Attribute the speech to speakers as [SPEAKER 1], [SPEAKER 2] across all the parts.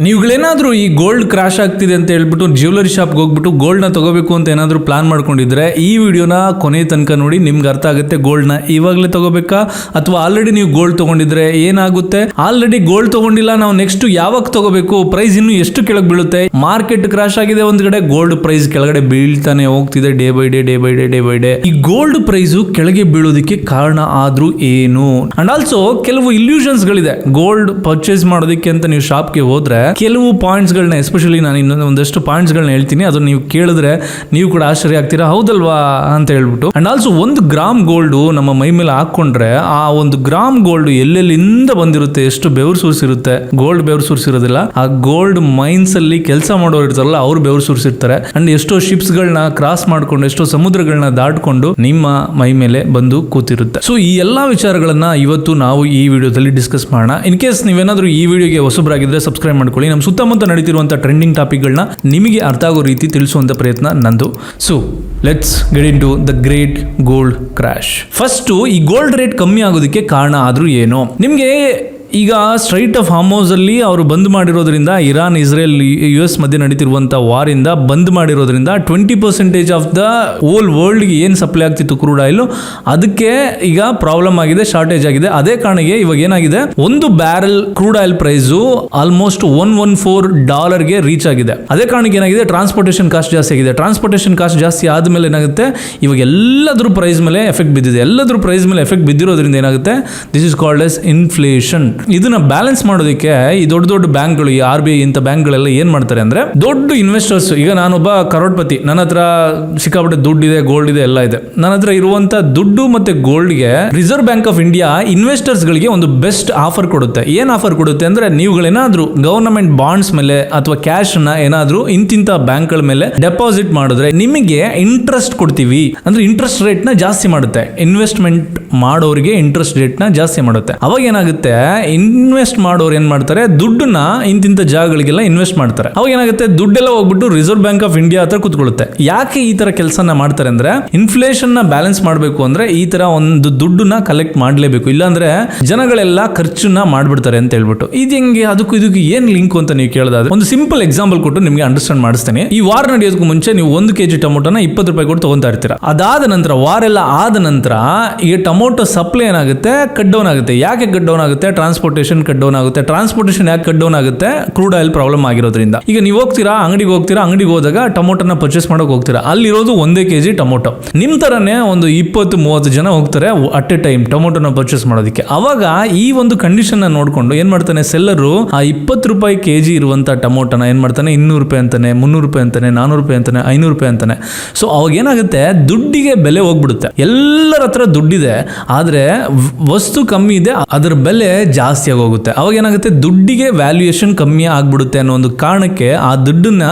[SPEAKER 1] ನೀವುಗಳೇನಾದ್ರೂ ಈ gold crash ಆಗ್ತಿದೆ ಅಂತ ಹೇಳ್ಬಿಟ್ಟು ಜ್ಯುವೆಲರಿ ಶಾಪ್ಗೆ ಹೋಗ್ಬಿಟ್ಟು ಗೋಲ್ಡ್ನ ತಗೋಬೇಕು ಅಂತ ಏನಾದರೂ ಪ್ಲಾನ್ ಮಾಡ್ಕೊಂಡಿದ್ರೆ ಈ ವಿಡಿಯೋನ ಕೊನೆ ತನಕ ನೋಡಿ, ನಿಮ್ಗೆ ಅರ್ಥ ಆಗುತ್ತೆ ಗೋಲ್ಡ್ನ ಇವಾಗಲೇ ತಗೋಬೇಕಾ ಅಥವಾ ಆಲ್ರೆಡಿ ನೀವು ಗೋಲ್ಡ್ ತಗೊಂಡಿದ್ರೆ ಏನಾಗುತ್ತೆ, ಆಲ್ರೆಡಿ ಗೋಲ್ಡ್ ತಗೊಂಡಿಲ್ಲ ನಾವು ನೆಕ್ಸ್ಟ್ ಯಾವಾಗ ತಗೋಬೇಕು, ಪ್ರೈಸ್ ಇನ್ನು ಎಷ್ಟು ಕೆಳಗೆ ಬೀಳುತ್ತೆ. ಮಾರ್ಕೆಟ್ ಕ್ರಾಶ್ ಆಗಿದೆ ಒಂದ್ ಕಡೆ, ಗೋಲ್ಡ್ ಪ್ರೈಸ್ ಕೆಳಗಡೆ ಬೀಳ್ತಾನೆ ಹೋಗ್ತಿದೆ ಡೇ ಬೈ ಡೇ. ಈ ಗೋಲ್ಡ್ ಪ್ರೈಸ್ ಕೆಳಗೆ ಬೀಳೋದಕ್ಕೆ ಕಾರಣ ಆದ್ರೂ ಏನು? ಅಂಡ್ ಆಲ್ಸೋ ಕೆಲವು ಇಲ್ಯೂಷನ್ಸ್ ಗಳಿದೆ. ಗೋಲ್ಡ್ ಪರ್ಚೇಸ್ ಮಾಡೋದಕ್ಕೆ ಅಂತ ನೀವು ಶಾಪ್ಗೆ ಹೋದ್ರೆ ಕೆಲವು ಪಾಯಿಂಟ್ಸ್ ಗಳನ್ನ, ಎಸ್ಪೆಷಲಿ ನಾನು ಇನ್ನೊಂದು ಒಂದಷ್ಟು ಪಾಯಿಂಟ್ಸ್ ಗಳನ್ನ ಹೇಳ್ತೀನಿ, ಅದನ್ನ ನೀವು ಕೇಳಿದ್ರೆ ನೀವು ಕೂಡ ಆಶ್ಚರ್ಯ ಆಗ್ತೀರಾ, ಹೌದಲ್ವಾ ಅಂತ ಹೇಳ್ಬಿಟ್ಟು. ಅಂಡ್ ಆಲ್ಸೋ 1 ಗ್ರಾಮ್ ಗೋಲ್ಡ್ ನಮ್ಮ ಮೈ ಮೇಲೆ ಹಾಕೊಂಡ್ರೆ ಆ 1 ಗ್ರಾಮ್ ಗೋಲ್ಡ್ ಎಲ್ಲೆಲ್ಲಿಂದ ಬಂದಿರುತ್ತೆ, ಎಷ್ಟು ಬೆವರು ಸುರಿಸಿರುತ್ತೆ. ಗೋಲ್ಡ್ ಬೆವರು ಸುರಿಸಿರೋದಿಲ್ಲ, ಆ ಗೋಲ್ಡ್ ಮೈನ್ಸ್ ಅಲ್ಲಿ ಕೆಲಸ ಮಾಡೋರು ಇರ್ತಾರಲ್ಲ ಅವ್ರು ಬೆವರು ಸುರಿಸಿರ್ತಾರೆ. ಅಂಡ್ ಎಷ್ಟೋ ಶಿಪ್ಸ್ ಗಳನ್ನ ಕ್ರಾಸ್ ಮಾಡ್ಕೊಂಡು, ಎಷ್ಟೋ ಸಮುದ್ರಗಳನ್ನ ದಾಟ್ಕೊಂಡು ನಿಮ್ಮ ಮೈ ಮೇಲೆ ಬಂದು ಕೂತಿರುತ್ತೆ. ಸೊ ಈ ಎಲ್ಲಾ ವಿಚಾರಗಳನ್ನ ಇವತ್ತು ನಾವು ಈ ವಿಡಿಯೋದಲ್ಲಿ ಡಿಸ್ಕಸ್ ಮಾಡೋಣ. ಇನ್ ಕೇಸ್ ನೀವೇನಾದ್ರೂ ಈ ವಿಡಿಯೋಗೆ ಹೊಸಬರಾಗಿದ್ರೆ ಸಬ್ಸ್ಕ್ರೈಬ್ ಮಾಡ್ಕೊಳ್ಳಿ. ನಮ್ಮ ಸುತ್ತಮುತ್ತ ನಡೀತಿರುವಂತಹ ಟ್ರೆಂಡಿಂಗ್ ಟಾಪಿಕ್ಗಳನ್ನ ನಿಮಗೆ ಅರ್ಥ ಆಗೋ ರೀತಿ ತಿಳಿಸುವಂತ ಪ್ರಯತ್ನ ನಂದು. So let's get into the great gold crash. First, ಈ ಗೋಲ್ಡ್ ರೇಟ್ ಕಮ್ಮಿ ಆಗೋದಕ್ಕೆ ಕಾರಣ ಆದ್ರೂ ಏನು? ನಿಮ್ಗೆ ಈಗ ಸ್ಟ್ರೈಟ್ ಆಫ್ ಹಾರ್ಮೋಸ್ ಅಲ್ಲಿ ಅವರು ಬಂದ್ ಮಾಡಿರೋದ್ರಿಂದ, ಇರಾನ್ ಇಸ್ರೇಲ್ US ಮಧ್ಯೆ ನಡೀತಿರುವಂತಹ ವಾರ್ ಇಂದ ಬಂದ್ ಮಾಡಿರೋದ್ರಿಂದ 20% ಆಫ್ ದ ಹೋಲ್ ವರ್ಲ್ಡ್ ಗೆ ಏನ್ ಸಪ್ಲೈ ಆಗ್ತಿತ್ತು ಕ್ರೂಡ್ ಆಯಿಲ್, ಅದಕ್ಕೆ ಈಗ ಪ್ರಾಬ್ಲಮ್ ಆಗಿದೆ, ಶಾರ್ಟೇಜ್ ಆಗಿದೆ. ಅದೇ ಕಾರಣಕ್ಕೆ ಇವಾಗ ಏನಾಗಿದೆ, 1 barrel crude oil price almost $114 ಗೆ ರೀಚ್ ಆಗಿದೆ. ಅದೇ ಕಾರಣಕ್ಕೆ ಏನಾಗಿದೆ, ಟ್ರಾನ್ಸ್ಪೋರ್ಟೇಷನ್ ಕಾಸ್ಟ್ ಜಾಸ್ತಿ ಆಗಿದೆ. ಟ್ರಾನ್ಸ್ಪೋರ್ಟೇಷನ್ ಕಾಸ್ಟ್ ಜಾಸ್ತಿ ಆದ್ಮೇಲೆ ಏನಾಗುತ್ತೆ, ಇವಾಗ ಎಲ್ಲದ್ರ ಪ್ರೈಸ್ ಮೇಲೆ ಎಫೆಕ್ಟ್ ಬಿದ್ದಿದೆ. ಎಲ್ಲದ್ರ ಪ್ರೈಸ್ ಮೇಲೆ ಎಫೆಕ್ಟ್ ಬಿದ್ದಿರೋದ್ರಿಂದ ಏನಾಗುತ್ತೆ, this is called as inflation. ಇದನ್ನ ಬ್ಯಾಲೆನ್ಸ್ ಮಾಡೋದಕ್ಕೆ ಈ ದೊಡ್ಡ ದೊಡ್ಡ ಬ್ಯಾಂಕ್ಗಳು, ಈ RBI ಇಂಥ ಬ್ಯಾಂಕ್ಗಳೆಲ್ಲ ಏನ್ ಮಾಡ್ತಾರೆ ಅಂದ್ರೆ, ದೊಡ್ಡ ಇನ್ವೆಸ್ಟರ್ಸ್, ಈಗ ನಾನೊಬ್ಬ ಕರೋಡ್ಪತಿ, ನನ್ನ ಹತ್ರ ಸಿಕ್ಕಾಪಟ್ಟೆ ದುಡ್ಡು ಇದೆ, ಗೋಲ್ಡ್ ಇದೆ, ಎಲ್ಲ ಇದೆ. ನನ್ನ ಹತ್ರ ಇರುವಂತ ದುಡ್ಡು ಮತ್ತೆ ಗೋಲ್ಡ್ಗೆ Reserve Bank of India investors ಗಳಿಗೆ ಒಂದು ಬೆಸ್ಟ್ ಆಫರ್ ಕೊಡುತ್ತೆ. ಏನ್ ಆಫರ್ ಕೊಡುತ್ತೆ ಅಂದ್ರೆ, ನೀವುಗಳೇನಾದ್ರೂ ಗವರ್ನಮೆಂಟ್ ಬಾಂಡ್ಸ್ ಮೇಲೆ ಅಥವಾ ಕ್ಯಾಶ್ ನ ಏನಾದ್ರೂ ಇಂತಿಂತ ಬ್ಯಾಂಕ್ಗಳ ಮೇಲೆ ಡೆಪಾಸಿಟ್ ಮಾಡಿದ್ರೆ ನಿಮಗೆ ಇಂಟ್ರೆಸ್ಟ್ ಕೊಡ್ತೀವಿ. ಅಂದ್ರೆ ಇಂಟ್ರೆಸ್ಟ್ ರೇಟ್ ನ ಜಾಸ್ತಿ ಮಾಡುತ್ತೆ. ಇನ್ವೆಸ್ಟ್ಮೆಂಟ್ ಮಾಡೋರಿಗೆ ಇಂಟ್ರೆಸ್ಟ್ ರೇಟ್ ನ ಜಾಸ್ತಿ ಮಾಡುತ್ತೆ. ಅವಾಗ ಏನಾಗುತ್ತೆ, ಇನ್ವೆಸ್ಟ್ ಮಾಡೋರು ಏನ್ ಮಾಡ್ತಾರೆ, ದುಡ್ಡನ್ನ ಇಂತಿಂತ ಜಾಗಗಳಿಗೆಲ್ಲ ಇನ್ವೆಸ್ಟ್ ಮಾಡ್ತಾರೆ. ಅವಾಗ ಏನಾಗುತ್ತೆ, ದುಡ್ಡೆಲ್ಲ ಹೋಗ್ಬಿಟ್ಟು ರಿಸರ್ವ್ ಬ್ಯಾಂಕ್ ಆಫ್ ಇಂಡಿಯಾ ಹತ್ರ ಕೂತ್ಕೊಳ್ಳುತ್ತೆ. ಯಾಕೆ ಈ ತರ ಕೆಲಸನ ಮಾಡ್ತಾರೆ ಅಂದ್ರೆ, ಇನ್ಫ್ಲೇಷನ್ ನ ಬ್ಯಾಲೆನ್ಸ್ ಮಾಡಬೇಕು ಅಂದ್ರೆ ಈ ತರ ಒಂದು ದುಡ್ಡನ್ನ ಕಲೆಕ್ಟ್ ಮಾಡಲೇಬೇಕು, ಇಲ್ಲಾಂದ್ರೆ ಜನಗಳೆಲ್ಲ ಖರ್ಚನ್ನ ಮಾಡ್ಬಿಡ್ತಾರೆ ಅಂತ ಹೇಳ್ಬಿಟ್ಟು. ಇದು ಹೆಂಗೆ, ಅದಕ್ಕೂ ಇದಕ್ಕೂ ಏನ್ ಲಿಂಕ್ ಅಂತ ನೀವು ಕೇಳಿದ್ರೆ ಒಂದು ಸಿಂಪಲ್ ಎಕ್ಸಾಂಪಲ್ ಕೊಟ್ಟು ನಿಮ್ಗೆ ಅಂಡರ್ಸ್ಟ್ಯಾಂಡ್ ಮಾಡಿಸ್ತೇನೆ. ಈ ವಾರ್ ನಡೆಯೋದಕ್ಕೂ ಮುಂಚೆ ನೀವು 1 kg ಟೊಮೊಟೋನ $20 ಕೊಟ್ಟು ತಗೊಂತಾ ಇರ್ತೀರಾ. ಅದಾದ ನಂತರ, ವಾರ್ ಎಲ್ಲ ಆದ ನಂತರ ಈ ಟೊಮೊಟೊ ಸಪ್ಲೈ ಏನಾಗುತ್ತೆ, ಕಟ್ ಡೌನ್ ಆಗುತ್ತೆ. ಯಾಕೆ ಕಟ್ ಡೌನ್ ಆಗುತ್ತೆ? ಟ್ರಾನ್ಸ್ಪೋರ್ಟೇಷನ್ ಕಟ್ ಡೌನ್ ಆಗುತ್ತೆ. ಟ್ರಾನ್ಸ್ಪೋರ್ಟೇಷನ್ ಯಾಕೆ ಕಟ್ ಡೌನ್ ಆಗುತ್ತೆ? ಕ್ರೂಡ್ ಆಯಿಲ್ ಪ್ರಾಬ್ಲಮ್ ಆಗಿರೋದ್ರಿಂದ. ಈಗ ನೀವು ಹೋಗ್ತೀರಾ, ಅಂಗಡಿಗೆ ಹೋದಾಗ ಟೊಮೊಟೋನ ಪರ್ಚೇಸ್ ಮಾಡೋಕೆ ಹೋಗ್ತೀರಾ, ಅಲ್ಲಿರೋದು 1 kg ಟೊಮೊಟೊ. ನಿಮ್ ತರನೇ ಒಂದು 20-30 ಜನ ಹೋಗ್ತಾರೆ ಅಟ್ ಎ ಟೈಮ್ ಟೊಮೊಟೋನ ಪರ್ಚೇಸ್ ಮಾಡೋದಕ್ಕೆ. ಅವಾಗ ಈ ಒಂದು ಕಂಡೀಷನ್ ನೋಡ್ಕೊಂಡು ಏನ್ ಮಾಡ್ತಾನೆ ಸೆಲ್ಲರು, ಆ $20 kg ಇರುವಂತ ಟೊಮೊಟೋನ ಏನ್ ಮಾಡ್ತಾನೆ, $200 ಅಂತಾನೆ, $300 ಅಂತಾನೆ, $400 ಅಂತಾನೆ, $500 ಅಂತಾನೆ. ಸೊ ಅವಾಗ ಏನಾಗುತ್ತೆ, ದುಡ್ಡಿಗೆ ಬೆಲೆ ಹೋಗ್ಬಿಡುತ್ತೆ. ಎಲ್ಲರ ಹತ್ರ ದುಡ್ಡಿದೆ, ಆದ್ರೆ ವಸ್ತು ಕಮ್ಮಿ ಇದೆ, ಅದರ ಬೆಲೆ ಜಾಸ್ತಿ ಆಗೋಗುತ್ತೆ. ಅವಾಗ ಏನಾಗುತ್ತೆ, ದುಡ್ಡಿಗೆ ವ್ಯಾಲ್ಯೂಯೇಷನ್ ಕಮ್ಮಿ ಆಗ್ಬಿಡುತ್ತೆ ಅನ್ನೋ ಒಂದು ಕಾರಣಕ್ಕೆ ಆ ದುಡ್ಡನ್ನ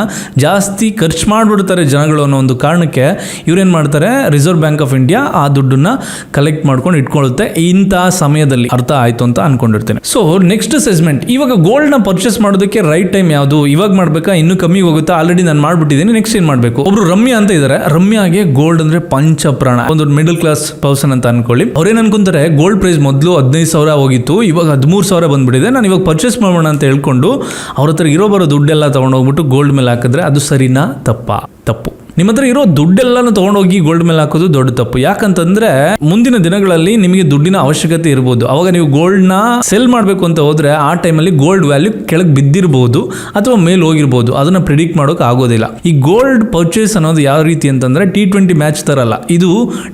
[SPEAKER 1] ಜಾಸ್ತಿ ಖರ್ಚು ಮಾಡ್ಬಿಡ್ತಾರೆ ಜನಗಳು ಅನ್ನೋ ಒಂದು ಕಾರಣಕ್ಕೆ ಇವ್ರೇನ್ ಮಾಡ್ತಾರೆ, ರಿಸರ್ವ್ ಬ್ಯಾಂಕ್ ಆಫ್ ಇಂಡಿಯಾ ಆ ದುಡ್ಡನ್ನ ಕಲೆಕ್ಟ್ ಮಾಡ್ಕೊಂಡು ಇಟ್ಕೊಳ್ಳುತ್ತೆ. ಇಂತಹ ಸಮಯದಲ್ಲಿ ಅರ್ಥ ಆಯ್ತು ಅಂತ ಅನ್ಕೊಂಡಿರ್ತೇನೆ. ಸೊ ನೆಕ್ಸ್ಟ್ ಸೆಗ್ಮೆಂಟ್, ಇವಾಗ ಗೋಲ್ಡ್ ನ ಪರ್ಚೇಸ್ ಮಾಡೋದಕ್ಕೆ ರೈಟ್ ಟೈಮ್ ಯಾವುದು, ಇವಾಗ ಮಾಡ್ಬೇಕಾ, ಇನ್ನು ಕಮ್ಮಿ ಹೋಗುತ್ತಾ, ಆಲ್ರೆಡಿ ನಾನು ಮಾಡ್ಬಿಟ್ಟಿದ್ದೀನಿ, ನೆಕ್ಸ್ಟ್ ಏನ್ ಮಾಡ್ಬೇಕು? ಒಬ್ರು ರಮ್ಯಾ ಅಂತ ಇದಾರೆ. ರಮ್ಯಾಗೆ ಗೋಲ್ಡ್ ಅಂದ್ರೆ ಪಂಚಪ್ರಾಣ. ಒಂದು ಮಿಡಲ್ ಕ್ಲಾಸ್ ಪರ್ಸನ್ ಅಂತ ಅನ್ಕೊಳ್ಳಿ. ಅವ್ರೇನ್ ಅನ್ಕೊಂತಾರೆ, ಗೋಲ್ಡ್ ಪ್ರೈಸ್ ಮೊದಲು 15,000 ಹೋಗಿತ್ತು, ಇವಾಗ 13,000 ಬಂದ್ಬಿಟ್ಟಿದೆ, ನಾನು ಇವಾಗ ಪರ್ಚೇಸ್ ಮಾಡೋಣ ಅಂತ ಹೇಳ್ಕೊಂಡು ಅವ್ರ ಹತ್ರ ಬರೋ ದುಡ್ಡೆಲ್ಲ ತಗೊಂಡೋಗ್ಬಿಟ್ಟು ಗೋಲ್ಡ್ ಮೇಲೆ ಹಾಕಿದ್ರೆ ಅದು ಸರಿನಾ ತಪ್ಪು. ನಿಮ್ಮ ಹತ್ರ ಇರೋ ದುಡ್ಡೆಲ್ಲಾನು ತಗೊಂಡೋಗಿ ಗೋಲ್ಡ್ ಮೇಲೆ ಹಾಕೋದು ದೊಡ್ಡ ತಪ್ಪು. ಯಾಕಂತಂದ್ರೆ ಮುಂದಿನ ದಿನಗಳಲ್ಲಿ ನಿಮಗೆ ದುಡ್ಡಿನ ಅವಶ್ಯಕತೆ ಇರಬಹುದು. ಅವಾಗ ನೀವು ಗೋಲ್ಡ್ ನ ಸೆಲ್ ಮಾಡಬೇಕು ಅಂತ ಹೋದ್ರೆ ಆ ಟೈಮಲ್ಲಿ ಗೋಲ್ಡ್ ವ್ಯಾಲ್ಯೂ ಕೆಳಗೆ ಬಿದ್ದಿರಬಹುದು ಅಥವಾ ಮೇಲ್ ಹೋಗಿರ್ಬೋದು. ಅದನ್ನ ಪ್ರಿಡಿಕ್ಟ್ ಮಾಡೋಕೆ ಆಗೋದಿಲ್ಲ. ಈ ಗೋಲ್ಡ್ ಪರ್ಚೇಸ್ ಅನ್ನೋದು ಯಾವ ರೀತಿ ಅಂತಂದ್ರೆ T20 ಮ್ಯಾಚ್ ತರ ಅಲ್ಲ, ಇದು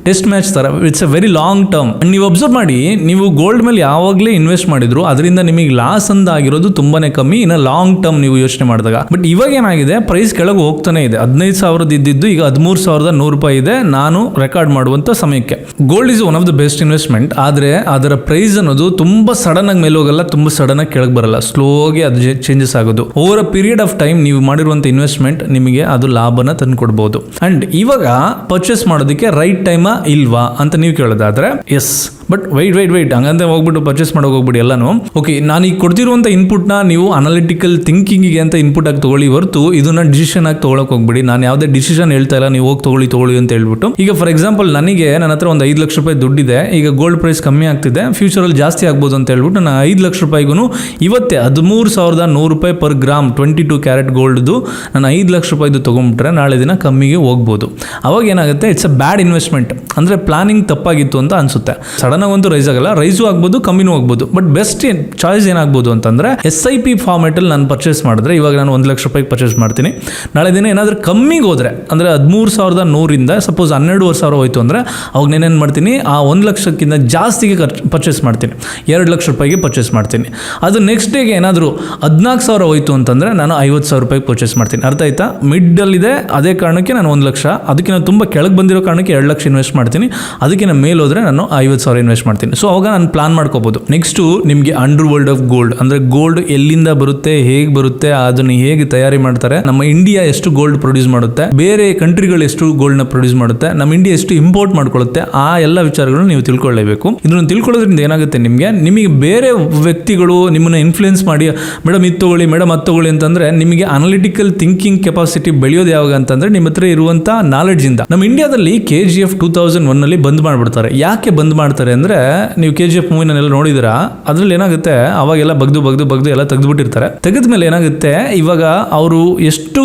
[SPEAKER 1] ಟೆಸ್ಟ್ ಮ್ಯಾಚ್ ತರ. It's a very long term. ನೀವು ಅಬ್ಸರ್ವ್ ಮಾಡಿ, ನೀವು ಗೋಲ್ಡ್ ಮೇಲೆ ಯಾವಾಗಲೇ ಇನ್ವೆಸ್ಟ್ ಮಾಡಿದ್ರು ಅದರಿಂದ ನಿಮಗೆ ಲಾಸ್ ಅಂತ ಆಗಿರೋದು ತುಂಬಾನೇ ಕಮ್ಮಿ, ಇನ್ನ ಲಾಂಗ್ ಟರ್ಮ್ ನೀವು ಯೋಚನೆ ಮಾಡಿದಾಗ. ಬಟ್ ಇವಾಗ ಏನಾಗಿದೆ, ಪ್ರೈಸ್ ಕೆಳಗೆ ಹೋಗ್ತಾನೆ ಇದೆ. 15,000 ಇದ್ದಿದ್ದು ಈಗ $13,100 ಇದೆ ನಾನು ರೆಕಾರ್ಡ್ ಮಾಡುವಂತ ಸಮಯಕ್ಕೆ. Gold is one of the best investment. ಆದ್ರೆ ಅದರ ಪ್ರೈಸ್ ಅನ್ನೋದು ತುಂಬಾ ಸಡನ್ ಆಗಿ ಮೇಲೆ ಹೋಗಲ್ಲ, ತುಂಬಾ ಸಡನ್ ಆಗಿ ಕೆಳಗೆ ಬರಲ್ಲ, ಸ್ಲೋಗೆ ಅದು ಚೇಂಜಸ್ ಆಗೋದು. Over a period of time ನೀವು ಮಾಡಿರುವಂತ ಇನ್ವೆಸ್ಟ್ಮೆಂಟ್ ನಿಮಗೆ ಅದು ಲಾಭನ ತಂದುಕೊಡ್ಬಹುದು. ಅಂಡ್ ಇವಾಗ ಪರ್ಚೇಸ್ ಮಾಡೋದಕ್ಕೆ ರೈಟ್ ಟೈಮಾ ಇಲ್ವಾ ಅಂತ ನೀವು ಕೇಳೋದಾದ್ರೆ, ಎಸ್, ಬಟ್ ವೈಟ್ ಹಂಗಂತ ಹೋಗ್ಬಿಟ್ಟು ಪರ್ಚೇಸ್ ಮಾಡೋಕೆ ಹೋಗ್ಬಿಡಿ ಎಲ್ಲನೂ. ಓಕೆ, ನಾನು ಈಗ ಕೊಡ್ತಿರುವಂಥ ಇನ್ಪುಟ್ನ ನೀವು ಅನಾಲಿಟಿಕಲ್ ಥಿಂಕಿಂಗಿಗೆ ಅಂತ ಇನ್ಪುಟ್ ಆಗಿ ತೊಗೊಳ್ಳಿ ಹೊರತು ಇದನ್ನ ಡಿಸಿಷನ್ ಆಗಿ ತೊಗೊಳಕ್ಕೆ ಹೋಗ್ಬಿಡಿ. ನಾನು ಯಾವುದೇ ಡಿಸಿಷನ್ ಹೇಳ್ತಾ ಇಲ್ಲ, ನೀವು ಹೋಗಿ ತೊಗೊಳ್ಳಿ ಅಂತ ಹೇಳ್ಬಿಟ್ಟು. ಈಗ ಫಾರ್ ಎಕ್ಸಾಂಪಲ್ ನನಗೆ ನನ್ನ ಹತ್ರ ಒಂದು 5 ಲಕ್ಷ ರೂಪಾಯಿ ದುಡ್ಡಿದೆ, ಈಗ ಗೋಲ್ಡ್ ಪ್ರೈಸ್ ಕಮ್ಮಿ ಆಗ್ತಿದೆ, ಫ್ಯೂಚರಲ್ಲಿ ಜಾಸ್ತಿ ಆಗ್ಬೋದು ಅಂತ ಹೇಳ್ಬಿಟ್ಟು ನಾನು 5 ಲಕ್ಷ ರೂಪಾಯಿಗೂ ಇವತ್ತೇ 13,100 ರೂಪಾಯಿ ಪರ್ ಗ್ರಾಮ್ 22 ಕ್ಯಾರೆಟ್ ಗೋಲ್ಡ್ದು ನಾನು 5 ಲಕ್ಷ ರೂಪಾಯಿದು ತೊಗೊಂಡ್ಬಿಟ್ರೆ ನಾಳೆ ದಿನ ಕಮ್ಮಿಗೆ ಹೋಗ್ಬೋದು. ಅವಾಗ ಏನಾಗುತ್ತೆ, ಇಟ್ಸ್ ಅ ಬ್ಯಾಡ್ ಇನ್ವೆಸ್ಟ್ಮೆಂಟ್. ಅಂದರೆ ಪ್ಲಾನಿಂಗ್ ತಪ್ಪಾಗಿತ್ತು ಅಂತ ಅನಿಸುತ್ತೆ. ಸಡನ್ನಾಗಿ ಅಂತೂ ರೈಸ್ ಆಗಲ್ಲ, ರೈಸು ಆಗ್ಬೋದು, ಕಮ್ಮಿನೂ ಆಗ್ಬೋದು. ಬಟ್ ಬೆಸ್ಟ್ ಚಾಯ್ಸ್ ಏನಾಗ್ಬೋದು ಅಂತಂದರೆ SIP ಫಾರ್ಮೆಟಲ್ಲಿ ನಾನು ಪರ್ಚೇಸ್ ಮಾಡಿದ್ರೆ, ಇವಾಗ ನಾನು 1 ಲಕ್ಷ ರೂಪಾಯಿಗೆ ಪರ್ಚೇಸ್ ಮಾಡ್ತೀನಿ, ನಾಳೆ ದಿನ ಏನಾದರೂ ಕಮ್ಮಿಗೆ ಹೋದರೆ ಅಂದರೆ 13,100ರಿಂದ ಸಪೋಸ್ 12,500 ಹೋಯ್ತು ಅಂದರೆ ಅವಾಗ ನಾನೇನು ಮಾಡ್ತೀನಿ, ಆ 1 ಲಕ್ಷಕ್ಕಿಂತ ಜಾಸ್ತಿಗೆ ಪರ್ಚೇಸ್ ಮಾಡ್ತೀನಿ, 2 ಲಕ್ಷ ರೂಪಾಯಿಗೆ ಪರ್ಚೇಸ್ ಮಾಡ್ತೀನಿ. ಅದು ನೆಕ್ಸ್ಟ್ ಡೇಗೆ ಏನಾದರೂ 14,000 ಹೋಯ್ತು ಅಂತಂದರೆ ನಾನು 50,000 ರೂಪಾಯಿಗೆ ಪರ್ಚೇಸ್ ಮಾಡ್ತೀನಿ. ಅರ್ಥ ಆಯ್ತಾ? ಮಿಡ್ಡಲ್ಲಿದೆ, ಅದೇ ಕಾರಣಕ್ಕೆ ನಾನು 1 ಲಕ್ಷ, ಅದಕ್ಕೆ ನಾನು ತುಂಬ ಕೆಳಗೆ ಬಂದಿರೋ ಕಾರಣಕ್ಕೆ 2 ಲಕ್ಷ ಇನ್ವೆಸ್ಟ್ ಮಾಡ್ತೀನಿ, ಅದಕ್ಕೆ ನಾನು ಮೇಲೆ ಹೋದರೆ ನಾನು 50,000 ಇನ್ವೆಸ್ಟ್ ಮಾಡ್ತೀನಿ. ಸೊ ಅವಾಗ ನಾನು ಪ್ಲಾನ್ ಮಾಡ್ಕೋಬೋದು. ನೆಕ್ಸ್ಟು ನಿಮಗೆ ಅಂಡರ್ ವರ್ಲ್ಡ್ ಆಫ್ ಗೋಲ್ಡ್, ಅಂದರೆ ಗೋಲ್ಡ್ ಎಲ್ಲಿಂದ ಬರುತ್ತೆ, ಹೇಗೆ ಬರುತ್ತೆ, ಅದನ್ನು ಹೇಗೆ ತಯಾರಿ ಮಾಡ್ತಾರೆ, ನಮ್ಮ ಇಂಡಿಯಾ ಎಷ್ಟು ಗೋಲ್ಡ್ ಪ್ರೊಡ್ಯೂಸ್ ಮಾಡುತ್ತೆ, ಬೇರೆ ಕಂಟ್ರಿಗಳು ಎಷ್ಟು ಗೋಲ್ಡ್ನ ಪ್ರೊಡ್ಯೂಸ್ ಮಾಡುತ್ತೆ, ನಮ್ಮ ಇಂಡಿಯಾ ಎಷ್ಟು ಇಂಪೋರ್ಟ್ ಮಾಡ್ಕೊಳ್ಳುತ್ತೆ, ಆ ಎಲ್ಲ ವಿಚಾರಗಳನ್ನು ನೀವು ತಿಳ್ಕೊಳ್ಳೇಬೇಕು. ಇದನ್ನು ತಿಳ್ಕೊಳ್ಳೋದ್ರಿಂದ ಏನಾಗುತ್ತೆ, ನಿಮಗೆ ಬೇರೆ ವ್ಯಕ್ತಿಗಳು ನಿಮ್ಮನ್ನ ಇನ್ಫ್ಲುಯೆನ್ಸ್ ಮಾಡಿ ಮೇಡಮ್ ಇದು ತಗೊಳ್ಳಿ, ಮೇಡಮ್ ಅದು ತಗೊಳ್ಳಿ ಅಂತಂದ್ರೆ ನಿಮಗೆ ಅನಾಲಿಟಿಕಲ್ ಥಿಂಕಿಂಗ್ ಕೆಪಾಸಿಟಿ ಬೆಳೆಯೋದು ಯಾವಾಗ ಅಂತಂದ್ರೆ ನಿಮ್ಮ ಹತ್ರ ಇರುವಂಥ ನಾಲೆಡ್ಜಿಂದ. ನಮ್ಮ ಇಂಡಿಯಾದಲ್ಲಿ KGF 2001ನಲ್ಲಿ ಬಂದ್ ಮಾಡಿಬಿಡ್ತಾರೆ. ಯಾಕೆ ಬಂದ್ ಮಾಡ್ತಾರೆ ಅಂದರೆ, ನೀವು KGF ಮೂವಿನೆಲ್ಲ ನೋಡಿದಿರಾ, ಅದರಲ್ಲಿ ಏನಾಗುತ್ತೆ, ಅವಾಗೆಲ್ಲ ಬಗ್ದು ಎಲ್ಲ ತೆಗೆದುಬಿಟ್ಟಿರ್ತಾರೆ. ತೆಗೆದ್ಮೇಲೆ ಏನಾಗುತ್ತೆ, ಇವಾಗ ಅವರು ಎಷ್ಟು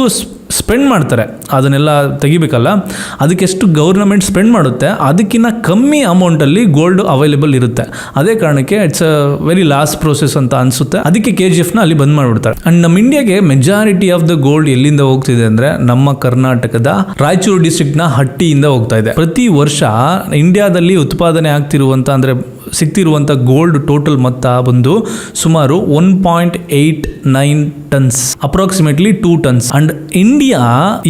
[SPEAKER 1] ಸ್ಪೆಂಡ್ ಮಾಡ್ತಾರೆ ಅದನ್ನೆಲ್ಲ ತೆಗಿಬೇಕಲ್ಲ, ಅದಕ್ಕೆಷ್ಟು ಗೌರ್ನಮೆಂಟ್ ಸ್ಪೆಂಡ್ ಮಾಡುತ್ತೆ, ಅದಕ್ಕಿಂತ ಕಮ್ಮಿ ಅಮೌಂಟಲ್ಲಿ ಗೋಲ್ಡ್ ಅವೈಲೇಬಲ್ ಇರುತ್ತೆ. ಅದೇ ಕಾರಣಕ್ಕೆ it's a very last process ಅಂತ ಅನಿಸುತ್ತೆ. ಅದಕ್ಕೆ KGFನ ಅಲ್ಲಿ ಬಂದ್ ಮಾಡಿಬಿಡ್ತಾರೆ. ಅಂಡ್ ನಮ್ಮ ಇಂಡಿಯಾಗೆ ಮೆಜಾರಿಟಿ ಆಫ್ ದ ಗೋಲ್ಡ್ ಎಲ್ಲಿಂದ ಹೋಗ್ತಿದೆ ಅಂದರೆ ನಮ್ಮ ಕರ್ನಾಟಕದ ರಾಯಚೂರು ಡಿಸ್ಟ್ರಿಕ್ಟ್ನ ಹಟ್ಟಿಯಿಂದ ಹೋಗ್ತಾ ಇದೆ. ಪ್ರತಿ ವರ್ಷ ಇಂಡಿಯಾದಲ್ಲಿ ಉತ್ಪಾದನೆ ಆಗ್ತಿರುವಂಥ ಅಂದರೆ ಸಿಗ್ತಿರುವಂಥ ಗೋಲ್ಡ್ ಟೋಟಲ್ ಮೊತ್ತ ಬಂದು ಸುಮಾರು 1.89 tons, approximately 2 tons. And India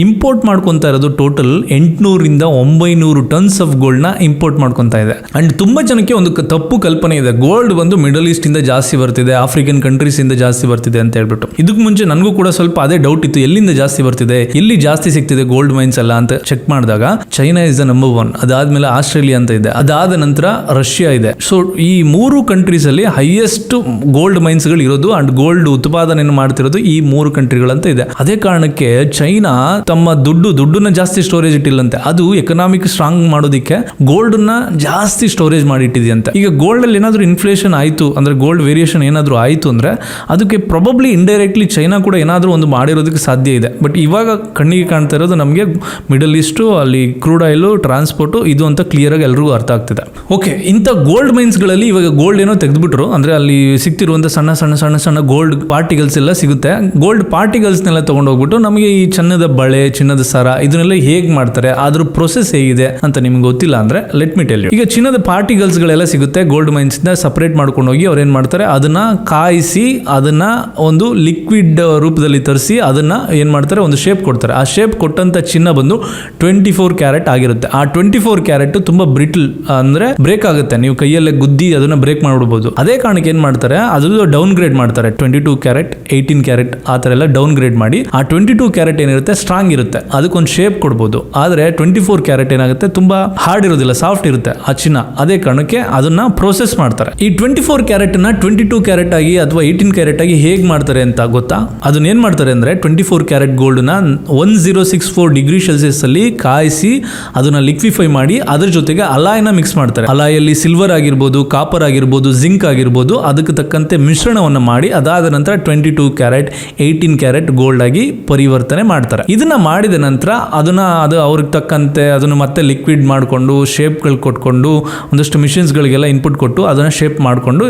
[SPEAKER 1] import ಮಾಡ್ಕೊತಾ ಇರೋದು ಟೋಟಲ್ 800ರಿಂದ 900 ಟನ್ಸ್ ಆಫ್ ಗೋಲ್ಡ್ನ ಇಂಪೋರ್ಟ್ ಮಾಡ್ಕೊತಾ ಇದೆ. ಅಂಡ್ ತುಂಬಾ ಜನಕ್ಕೆ ಒಂದು ತಪ್ಪು ಕಲ್ಪನೆ ಇದೆ, ಗೋಲ್ಡ್ ಬಂದು ಮಿಡಲ್ ಈಸ್ಟ್ ಇಂದ ಜಾಸ್ತಿ ಬರ್ತಿದೆ, ಆಫ್ರಿಕನ್ ಕಂಟ್ರೀಸ್ ಇಂದ ಜಾಸ್ತಿ ಬರ್ತಿದೆ ಅಂತ ಹೇಳ್ಬಿಟ್ಟು. ಇದಕ್ಕೆ ಮುಂಚೆ ನನಗೂ ಕೂಡ ಸ್ವಲ್ಪ ಅದೇ ಡೌಟ್ ಇತ್ತು, ಎಲ್ಲಿಂದ ಜಾಸ್ತಿ ಬರ್ತಿದೆ, ಎಲ್ಲಿ ಜಾಸ್ತಿ ಸಿಗ್ತಿದೆ ಗೋಲ್ಡ್ ಮೈನ್ಸ್ ಎಲ್ಲ ಅಂತ ಚೆಕ್ ಮಾಡಿದಾಗ ಚೈನಾ ಇಸ್ ದ ನಂಬರ್ 1, ಅದಾದ್ಮೇಲೆ ಆಸ್ಟ್ರೇಲಿಯಾ ಅಂತ ಇದೆ, ಅದಾದ ನಂತರ ರಷ್ಯಾ ಇದೆ. ಸೊ ಈ 3 ಕಂಟ್ರೀಸ್ ಅಲ್ಲಿ ಹೈಯೆಸ್ಟ್ ಗೋಲ್ಡ್ ಮೈನ್ಸ್ ಗಳು ಇರೋದು ಅಂಡ್ ಗೋಲ್ಡ್ ಉತ್ಪಾದನೆಯನ್ನು ಮಾಡ್ತಿರೋದು ಈ 3 ಕಂಟ್ರಿಗಳಂತ ಇದೆ. ಅದೇ ಕಾರಣಕ್ಕೆ ಚೈನಾ ತಮ್ಮ ದುಡ್ಡನ್ನ ಜಾಸ್ತಿ ಸ್ಟೋರೇಜ್ ಇಟ್ಟಿಲ್ಲಂತೆ, ಅದು ಎಕನಾಮಿಕ್ ಸ್ಟ್ರಾಂಗ್ ಮಾಡೋದಕ್ಕೆ ಗೋಲ್ಡ್ ನ ಜಾಸ್ತಿ ಸ್ಟೋರೇಜ್ ಮಾಡಿ ಇಟ್ಟಿದೆಯಂತೆ. ಈಗ ಗೋಲ್ಡ್ ಅಲ್ಲಿ ಏನಾದ್ರು ಇನ್ಫ್ಲೇಷನ್ ಆಯ್ತು ಅಂದ್ರೆ, ಗೋಲ್ಡ್ ವೇರಿಯೇಷನ್ ಏನಾದ್ರು ಆಯ್ತು ಅಂದ್ರೆ ಅದಕ್ಕೆ ಪ್ರಾಬಬ್ಲಿ ಇಂಡೈರೆಕ್ಟ್ಲಿ ಚೈನಾ ಕೂಡ ಏನಾದ್ರು ಒಂದು ಮಾಡಿರೋದಕ್ಕೆ ಸಾಧ್ಯ ಇದೆ. ಬಟ್ ಇವಾಗ ಕಣ್ಣಿಗೆ ಕಾಣ್ತಾ ಇರೋದು ನಮಗೆ ಮಿಡಲ್ ಈಸ್ಟ್, ಅಲ್ಲಿ ಕ್ರೂಡ್ ಆಯಿಲ್, ಟ್ರಾನ್ಸ್ಪೋರ್ಟ್ ಇದು ಅಂತ ಕ್ಲಿಯರ್ ಆಗಿ ಎಲ್ರಿಗೂ ಅರ್ಥ ಆಗ್ತಿದೆ. ಓಕೆ, ಇಂಥ ಗೋಲ್ಡ್ ಮೈನ್ಸ್ ಗಳಲ್ಲಿ ಇವಾಗ ಗೋಲ್ಡ್ ಏನೋ ತೆಗೆದ್ಬಿಟ್ರು ಅಂದ್ರೆ ಅಲ್ಲಿ ಸಿಗ್ತಿರುವಂತ ಸಣ್ಣ ಗೋಲ್ಡ್ ಪಾರ್ಟಿಕಲ್ಸ್ ಎಲ್ಲ ಸಿಗುತ್ತೆ. ಗೋಲ್ಡ್ ಪಾರ್ಟಿಕಲ್ಸ್ನೆಲ್ಲ ತಗೊಂಡು ಹೋಗ್ಬಿಟ್ಟು ನಮಗೆ ಈ ಚಿನ್ನದ ಬಳೆ, ಚಿನ್ನದ ಸರ ಇದನ್ನೆಲ್ಲ ಹೇಗೆ ಮಾಡ್ತಾರೆ, ಅದ್ರ ಪ್ರೊಸೆಸ್ ಹೇಗಿದೆ ಅಂತ ನಿಮ್ಗೆ ಗೊತ್ತಿಲ್ಲ ಅಂದ್ರೆ ಲೆಟ್ ಮಿ ಟೆಲ್ ಯು. ಈಗ ಚಿನ್ನದ ಪಾರ್ಟಿಕಲ್ಸ್ ಗಳೆಲ್ಲ ಸಿಗುತ್ತೆ ಗೋಲ್ಡ್ ಮೈನ್ಸ್ ಇಂದ ಸಪರೇಟ್ ಮಾಡ್ಕೊಂಡು ಹೋಗಿ ಅವ್ರು ಏನ್ ಮಾಡ್ತಾರೆ, ಅದನ್ನ ಕಾಯಿಸಿ ಅದನ್ನ ಒಂದು ಲಿಕ್ವಿಡ್ ರೂಪದಲ್ಲಿ ತರಿಸಿ ಅದನ್ನ ಏನ್ ಮಾಡ್ತಾರೆ, ಒಂದು ಶೇಪ್ ಕೊಡ್ತಾರೆ. ಆ ಶೇಪ್ ಕೊಟ್ಟಂತ ಚಿನ್ನ ಬಂದು 24 ಕ್ಯಾರೆಟ್ ಆಗಿರುತ್ತೆ. ಆ 24 ಕ್ಯಾರೆಟ್ ತುಂಬಾ ಬ್ರಿಟಲ್ ಅಂದ್ರೆ ಬ್ರೇಕ್ ಆಗುತ್ತೆ, ನೀವು ಕೈಯಲ್ಲೇ ಗುದ್ದಿ ಅದನ್ನ ಬ್ರೇಕ್ ಮಾಡ್ಬಿಡ್ಬೋದು. ಅದೇ ಕಾರಣಕ್ಕೆ ಏನ್ ಮಾಡ್ತಾರೆ, ಅದು ಡೌನ್ ಗ್ರೇಡ್ ಮಾಡ್ತಾರೆ. 22 ಕ್ಯಾರೆಟ್, 18 ಕ್ಯಾರೆಟ್ ಆ ತರ ಎಲ್ಲ ಡೌನ್ ಗ್ರೇಡ್ ಮಾಡಿ ಆ 22 ಕ್ಯಾರೆಟ್ ಏನಿರುತ್ತೆ ಸ್ಟ್ರಾಂಗ್ ಇರುತ್ತೆ, ಅದಕ್ಕೊಂದು ಶೇಪ್ ಕೊಡ್ಬೋದು. ಆದ್ರೆ 24 ಕ್ಯಾರೆಟ್ ಏನಾಗುತ್ತೆ, ತುಂಬಾ ಹಾರ್ಡ್ ಇರೋದಿಲ್ಲ, ಸಾಫ್ಟ್ ಇರುತ್ತೆ ಆ ಚಿನ್ನ. ಅದೇ ಕಾರಣಕ್ಕೆ ಅದನ್ನ ಪ್ರೋಸೆಸ್ ಮಾಡ್ತಾರೆ. ಈ 24 ಕ್ಯಾರೆಟ್ ನ 22 ಕ್ಯಾರೆಟ್ ಆಗಿ ಅಥವಾ 18 ಕ್ಯಾರೆಟ್ ಆಗಿ ಹೇಗೆ ಮಾಡ್ತಾರೆ ಅಂತ ಗೊತ್ತಾ? ಅದನ್ನ ಏನ್ ಮಾಡ್ತಾರೆ ಅಂದ್ರೆ 24 ಕ್ಯಾರೆಟ್ ಗೋಲ್ಡ್ ನ 1064 ಡಿಗ್ರಿ ಸೆಲ್ಸಿಯಸ್ ಅಲ್ಲಿ ಕಾಯಿಸಿ ಅದನ್ನ ಲಿಕ್ವಿಫೈ ಮಾಡಿ ಅದ್ರ ಜೊತೆಗೆ ಅಲಾಯ್ನ ಮಿಕ್ಸ್ ಮಾಡ್ತಾರೆ. ಅಲಾಯಲ್ಲಿ ಸಿಲ್ವರ್ ಆಗಿರ್ಬೋದು, ಕಾಪರ್ ಆಗಿರ್ಬೋದು, ಜಿಂಕ್ ಆಗಿರ್ಬೋದು, ಅದಕ್ಕೆ ತಕ್ಕಂತೆ ಮಿಶ್ರಣವನ್ನು ಮಾಡಿ ಅದಾದ ನಂತರ 22 ಕ್ಯಾರೆಟ್ 18 ಕ್ಯಾರೆಟ್ ಗೋಲ್ಡ್ ಆಗಿ ಪರಿವರ್ತನೆ ಮಾಡ್ತಾರೆ. ಇದನ್ನ ಮಾಡಿದ ನಂತರ ಅದು ಅವ್ರಿಗೆ ತಕ್ಕಂತೆ ಅದನ್ನು ಮತ್ತೆ ಲಿಕ್ವಿಡ್ ಮಾಡಿಕೊಂಡು ಶೇಪ್ಗಳು ಕೊಟ್ಕೊಂಡು ಒಂದಷ್ಟು ಮಿಷಿನ್ಸ್ಗಳಿಗೆಲ್ಲ ಇನ್ಪುಟ್ ಕೊಟ್ಟು ಅದನ್ನ ಶೇಪ್ ಮಾಡಿಕೊಂಡು